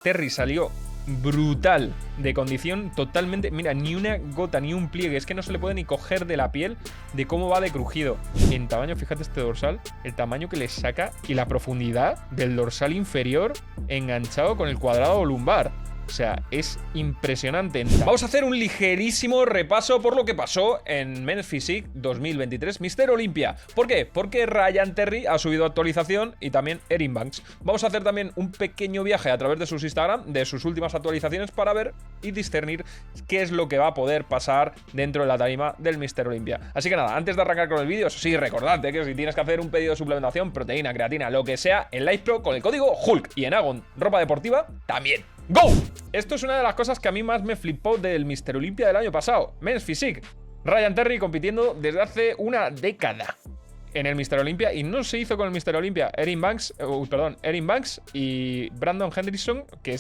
Terry salió brutal, de condición totalmente... Mira, ni una gota, ni un pliegue. Es que no se le puede ni coger de la piel de cómo va de crujido. En tamaño, fíjate este dorsal, el tamaño que le saca y la profundidad del dorsal inferior enganchado con el cuadrado lumbar. O sea, es impresionante. Vamos a hacer un ligerísimo repaso por lo que pasó en Men's Physique 2023 Mr. Olympia. ¿Por qué? Porque Ryan Terry ha subido actualización y también Erin Banks. Vamos a hacer también un pequeño viaje a través de sus Instagram, de sus últimas actualizaciones, para ver y discernir qué es lo que va a poder pasar dentro de la tarima del Mr. Olympia. Así que nada, antes de arrancar con el vídeo, eso sí, recordad que si tienes que hacer un pedido de suplementación, proteína, creatina, lo que sea, en LifePro con el código HULK, y en Agon ropa deportiva también. ¡Go! Esto es una de las cosas que a mí más me flipó del Mr. Olympia del año pasado. Men's Physique. Ryan Terry compitiendo desde hace una década en el Mr. Olympia, y no se hizo con el Mr. Olympia. Erin Banks y Brandon Henderson, que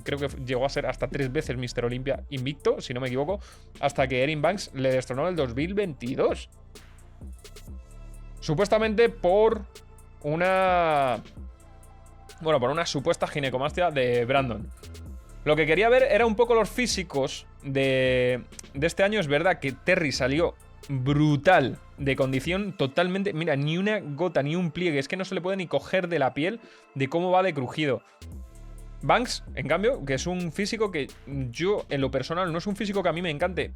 creo que llegó a ser hasta 3 veces Mr. Olympia invicto, si no me equivoco, hasta que Erin Banks le destronó en el 2022. Supuestamente por una supuesta ginecomastia de Brandon. Lo que quería ver era un poco los físicos de este año. Es verdad que Terry salió brutal, de condición totalmente... Mira, ni una gota, ni un pliegue. Es que no se le puede ni coger de la piel de cómo va de crujido. Banks, en cambio, que es un físico que yo, en lo personal, no es un físico que a mí me encante.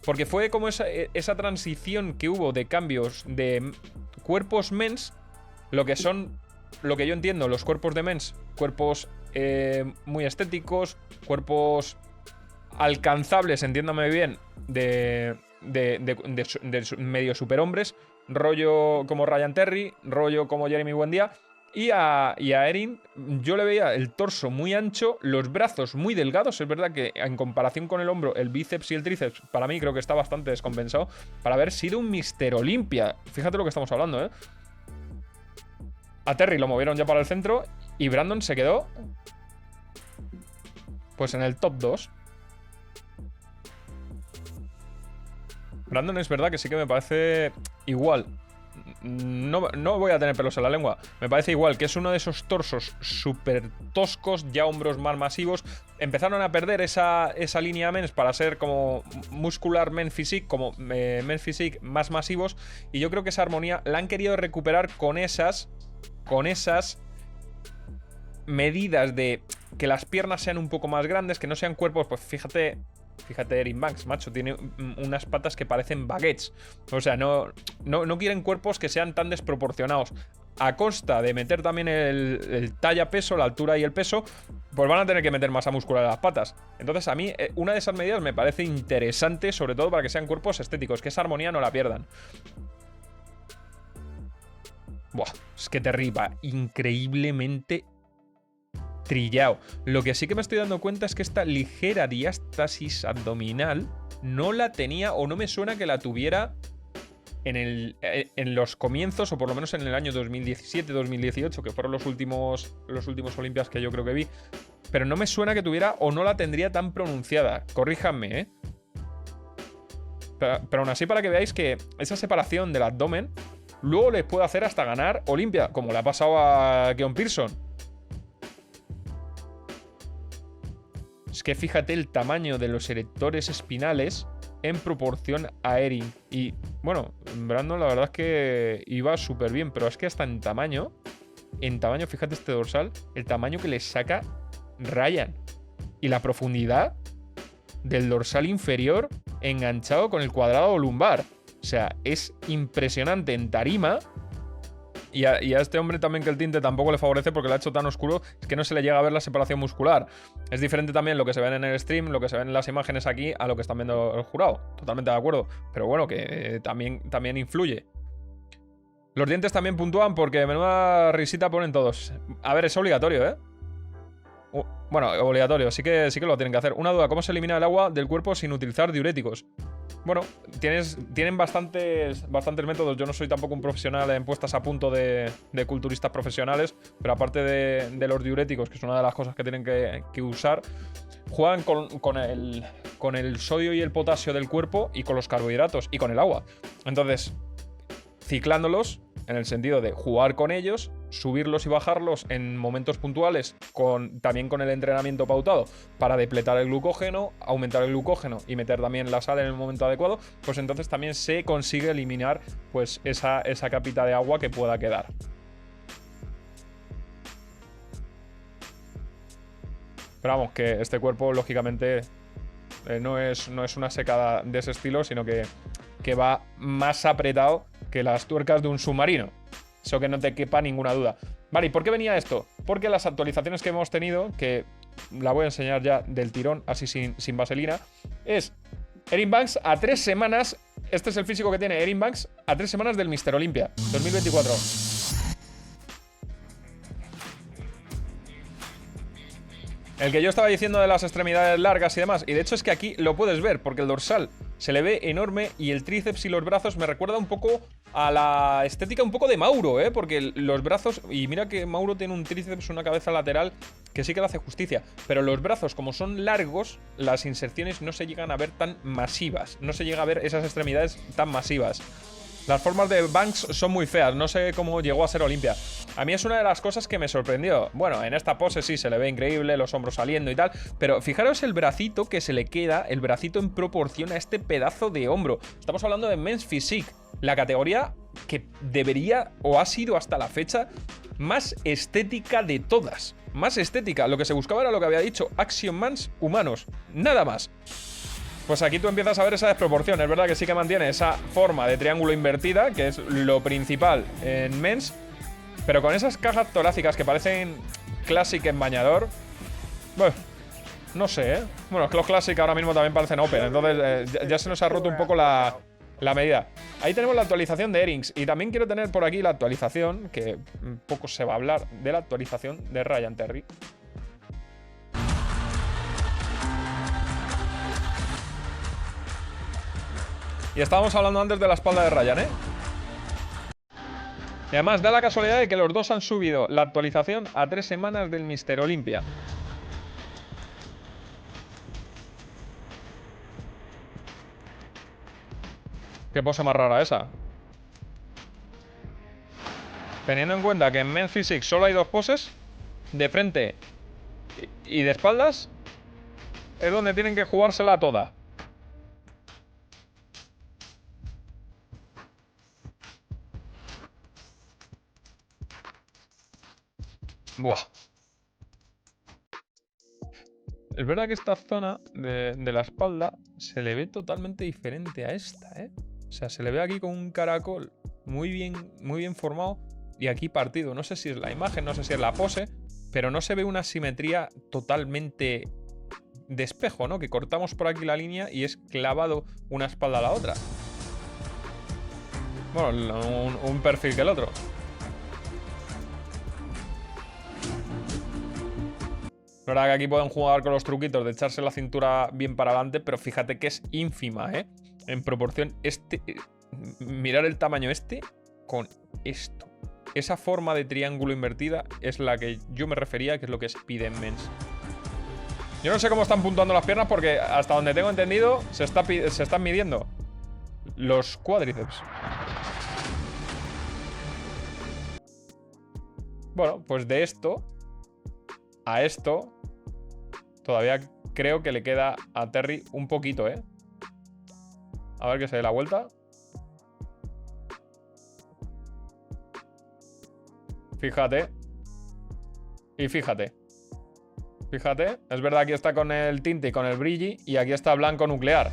Porque fue como esa transición que hubo de cambios de cuerpos mens, lo que yo entiendo, los cuerpos de mens, cuerpos muy estéticos, cuerpos alcanzables, entiéndame bien, de medio superhombres, rollo como Ryan Terry, rollo como Jeremy Buendía, y a Erin yo le veía el torso muy ancho, los brazos muy delgados. Es verdad que en comparación con el hombro, el bíceps y el tríceps, para mí creo que está bastante descompensado para haber sido un Mr. Olympia. Fíjate lo que estamos hablando, A Terry lo movieron ya para el centro y Brandon se quedó pues en el top 2. Brandon es verdad que sí que me parece igual. No voy a tener pelos en la lengua. Me parece igual que es uno de esos torsos súper toscos, ya hombros más masivos. Empezaron a perder esa línea mens para ser como muscular men physique, como men physique más masivos. Y yo creo que esa armonía la han querido recuperar con esas medidas de que las piernas sean un poco más grandes, que no sean cuerpos, pues fíjate Erin Banks, macho, tiene unas patas que parecen baguettes. O sea, no quieren cuerpos que sean tan desproporcionados. A costa de meter también el talla-peso, la altura y el peso, pues van a tener que meter masa muscular en las patas. Entonces a mí una de esas medidas me parece interesante, sobre todo para que sean cuerpos estéticos, que esa armonía no la pierdan. Buah, es que Terry va increíblemente trillado. Lo que sí que me estoy dando cuenta es que esta ligera diástasis abdominal no la tenía, o no me suena que la tuviera en los comienzos, o por lo menos en el año 2017-2018, que fueron los últimos Olimpias que yo creo que vi. Pero no me suena que tuviera, o no la tendría tan pronunciada. Corríjanme, pero aún así, para que veáis que esa separación del abdomen luego les puede hacer hasta ganar Olympia, como le ha pasado a Keon Pearson. Es que fíjate el tamaño de los erectores espinales en proporción a Erin. Y bueno, Brandon la verdad es que iba súper bien, pero es que hasta en tamaño, fíjate este dorsal, el tamaño que le saca Ryan. Y la profundidad del dorsal inferior enganchado con el cuadrado lumbar. O sea, es impresionante en tarima. Y a este hombre también, que el tinte tampoco le favorece porque lo ha hecho tan oscuro, es que no se le llega a ver la separación muscular. Es diferente también lo que se ven en el stream, lo que se ven en las imágenes aquí, a lo que están viendo el jurado. Totalmente de acuerdo. Pero bueno, que también influye. Los dientes también puntúan porque menuda risita ponen todos. A ver, es obligatorio, Bueno, obligatorio, sí que lo tienen que hacer. Una duda, ¿cómo se elimina el agua del cuerpo sin utilizar diuréticos? Bueno, tienen bastantes métodos. Yo no soy tampoco un profesional en puestas a punto de culturistas profesionales, pero aparte de los diuréticos, que es una de las cosas que tienen que usar, juegan con el sodio y el potasio del cuerpo, y con los carbohidratos y con el agua. Entonces, ciclándolos, en el sentido de jugar con ellos, subirlos y bajarlos en momentos puntuales, también con el entrenamiento pautado, para depletar el glucógeno, aumentar el glucógeno y meter también la sal en el momento adecuado, pues entonces también se consigue eliminar pues esa capita de agua que pueda quedar. Pero vamos, que este cuerpo, lógicamente, no es una secada de ese estilo, sino que va más apretado que las tuercas de un submarino. Eso que no te quepa ninguna duda. Vale, ¿y por qué venía esto? Porque las actualizaciones que hemos tenido, que la voy a enseñar ya del tirón, así sin vaselina, es Erin Banks a 3 semanas. Este es el físico que tiene Erin Banks a 3 semanas del Mr. Olympia 2024. El que yo estaba diciendo de las extremidades largas y demás. Y de hecho es que aquí lo puedes ver, porque el dorsal se le ve enorme y el tríceps y los brazos me recuerda un poco a la estética un poco de Mauro, ¿eh? Porque los brazos... Y mira que Mauro tiene un tríceps, una cabeza lateral que sí que le hace justicia. Pero los brazos, como son largos, las inserciones no se llegan a ver tan masivas. No se llega a ver esas extremidades tan masivas. Las formas de Banks son muy feas, no sé cómo llegó a ser Olimpia. A mí es una de las cosas que me sorprendió. Bueno, en esta pose sí se le ve increíble, los hombros saliendo y tal, pero fijaros el bracito que se le queda, el bracito en proporción a este pedazo de hombro. Estamos hablando de Men's Physique, la categoría que debería o ha sido hasta la fecha más estética de todas. Más estética, lo que se buscaba era lo que había dicho, Action Mans humanos, nada más. Pues aquí tú empiezas a ver esa desproporción. Es verdad que sí que mantiene esa forma de triángulo invertida, que es lo principal en Men's, pero con esas cajas torácicas que parecen Classic en bañador. Bueno, no sé, ¿eh? Bueno, es que los Classic ahora mismo también parecen Open, entonces ya se nos ha roto un poco la medida. Ahí tenemos la actualización de Erings. Y también quiero tener por aquí la actualización, que poco se va a hablar, de la actualización de Ryan Terry. Y estábamos hablando antes de la espalda de Ryan, ¿eh? Y además da la casualidad de que los dos han subido la actualización a 3 semanas del Mr. Olympia. Qué pose más rara esa. Teniendo en cuenta que en Men's Physique solo hay 2 poses, de frente y de espaldas, es donde tienen que jugársela toda. Buah. Es verdad que esta zona de la espalda se le ve totalmente diferente a esta, ¿eh? O sea, se le ve aquí con un caracol muy bien formado y aquí partido. No sé si es la imagen, no sé si es la pose, pero no se ve una simetría totalmente de espejo, ¿no? Que cortamos por aquí la línea y es clavado una espalda a la otra. Bueno, un perfil que el otro. La verdad que aquí pueden jugar con los truquitos de echarse la cintura bien para adelante, pero fíjate que es ínfima, ¿eh? En proporción, mirar el tamaño con esto. Esa forma de triángulo invertida es la que yo me refería, que es lo que pide en Men's. Yo no sé cómo están puntuando las piernas porque hasta donde tengo entendido se están midiendo los cuádriceps. Bueno, pues de esto a esto todavía creo que le queda a Terry un poquito, ¿eh? A ver que se dé la vuelta. Fíjate. Y fíjate. Fíjate. Es verdad que está con el tinte y con el brilli. Y aquí está blanco nuclear.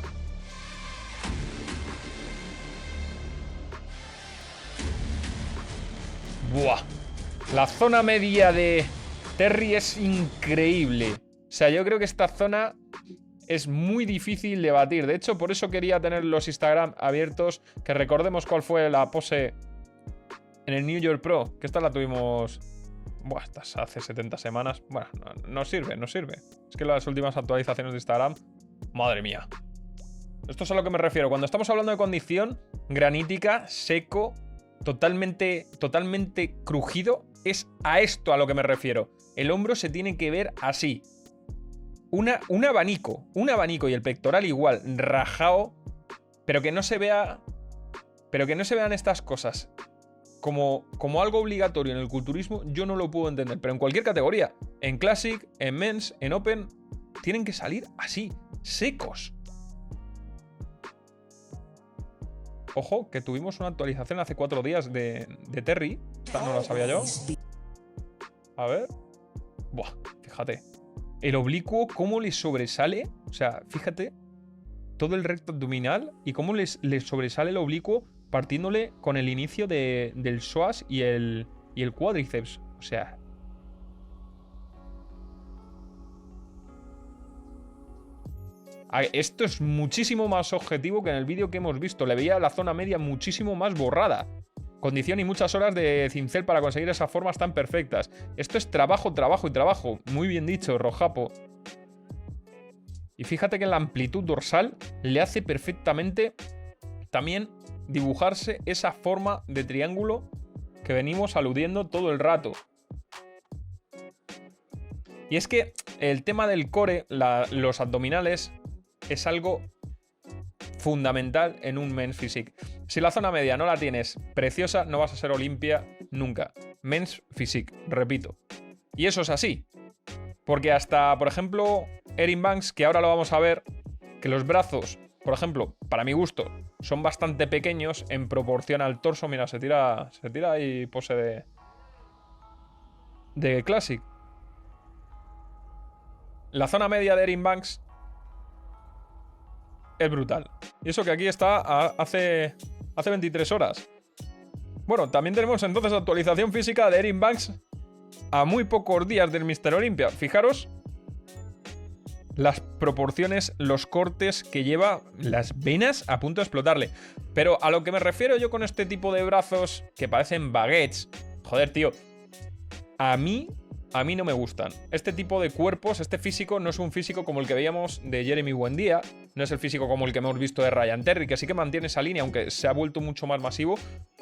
Buah. La zona media de Terry es increíble. O sea, yo creo que esta zona es muy difícil de batir. De hecho, por eso quería tener los Instagram abiertos. Que recordemos cuál fue la pose en el New York Pro. Que esta la tuvimos... Buah, estas hace 70 semanas. Bueno, no sirve, no sirve. Es que las últimas actualizaciones de Instagram... Madre mía. Esto es a lo que me refiero. Cuando estamos hablando de condición granítica, seco, totalmente crujido, es a esto a lo que me refiero. El hombro se tiene que ver así. Un abanico y el pectoral igual, rajado, pero que no se vea... Pero que no se vean estas cosas. como algo obligatorio en el culturismo, yo no lo puedo entender. Pero en cualquier categoría, en Classic, en Men's, en Open, tienen que salir así, secos. Ojo, que tuvimos una actualización hace 4 días de Terry. Esta no la sabía yo. A ver. Buah, fíjate. El oblicuo, cómo le sobresale. O sea, fíjate. Todo el recto abdominal y cómo le sobresale el oblicuo partiéndole con el inicio del psoas y el cuádriceps. O sea... Esto es muchísimo más objetivo que en el vídeo que hemos visto. Le veía la zona media muchísimo más borrada. Condición y muchas horas de cincel para conseguir esas formas tan perfectas. Esto es trabajo, trabajo y trabajo. Muy bien dicho, Rojapo. Y fíjate que en la amplitud dorsal le hace perfectamente también dibujarse esa forma de triángulo que venimos aludiendo todo el rato. Y es que el tema del core, los abdominales, es algo fundamental en un Men's Physique. Si la zona media no la tienes preciosa, no vas a ser Olimpia nunca. Men's Physique, repito. Y eso es así. Porque hasta, por ejemplo, Erin Banks, que ahora lo vamos a ver, que los brazos, por ejemplo, para mi gusto, son bastante pequeños en proporción al torso. Mira, se tira ahí pose de Classic. La zona media de Erin Banks es brutal. Y eso que aquí está hace 23 horas. Bueno, también tenemos entonces actualización física de Erin Banks a muy pocos días del Mr. Olympia. Fijaros las proporciones, los cortes que lleva, las venas a punto de explotarle. Pero a lo que me refiero yo con este tipo de brazos que parecen baguettes, joder, tío, a mí no me gustan. Este tipo de cuerpos, este físico no es un físico como el que veíamos de Jeremy Buendía, no es el físico como el que hemos visto de Ryan Terry, que sí que mantiene esa línea, aunque se ha vuelto mucho más masivo,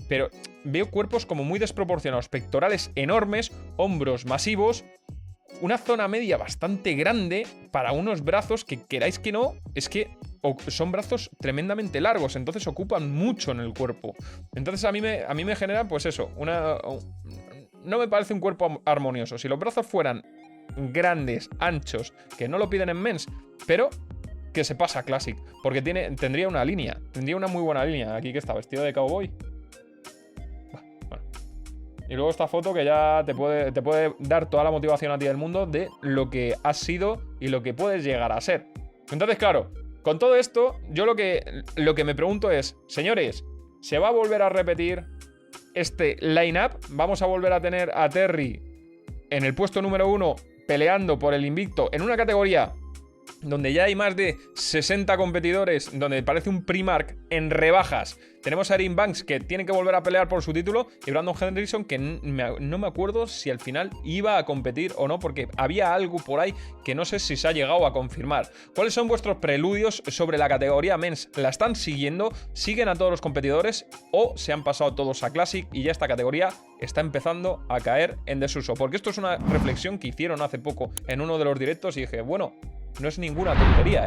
pero veo cuerpos como muy desproporcionados, pectorales enormes, hombros masivos, una zona media bastante grande para unos brazos que, queráis que no, es que son brazos tremendamente largos, entonces ocupan mucho en el cuerpo. Entonces a mí me genera, pues eso, no me parece un cuerpo armonioso. Si los brazos fueran grandes, anchos, que no lo piden en Men's, pero que se pasa a Classic, porque tendría una línea, tendría una muy buena línea. Aquí que está vestido de cowboy. Bueno. Y luego esta foto que ya te puede dar toda la motivación a ti del mundo de lo que has sido y lo que puedes llegar a ser. Entonces, claro, con todo esto, yo lo que me pregunto es, señores, ¿se va a volver a repetir este line-up? ¿Vamos a volver a tener a Terry en el puesto número 1 peleando por el invicto en una categoría donde ya hay más de 60 competidores, donde parece un Primark en rebajas? Tenemos a Erin Banks, que tiene que volver a pelear por su título, y Brandon Henderson, que no me acuerdo si al final iba a competir o no, porque había algo por ahí que no sé si se ha llegado a confirmar. ¿Cuáles son vuestros preludios sobre la categoría Men's? ¿La están siguiendo? ¿Siguen a todos los competidores? ¿O se han pasado todos a Classic y ya esta categoría está empezando a caer en desuso? Porque esto es una reflexión que hicieron hace poco en uno de los directos y dije, bueno, no es ninguna tontería,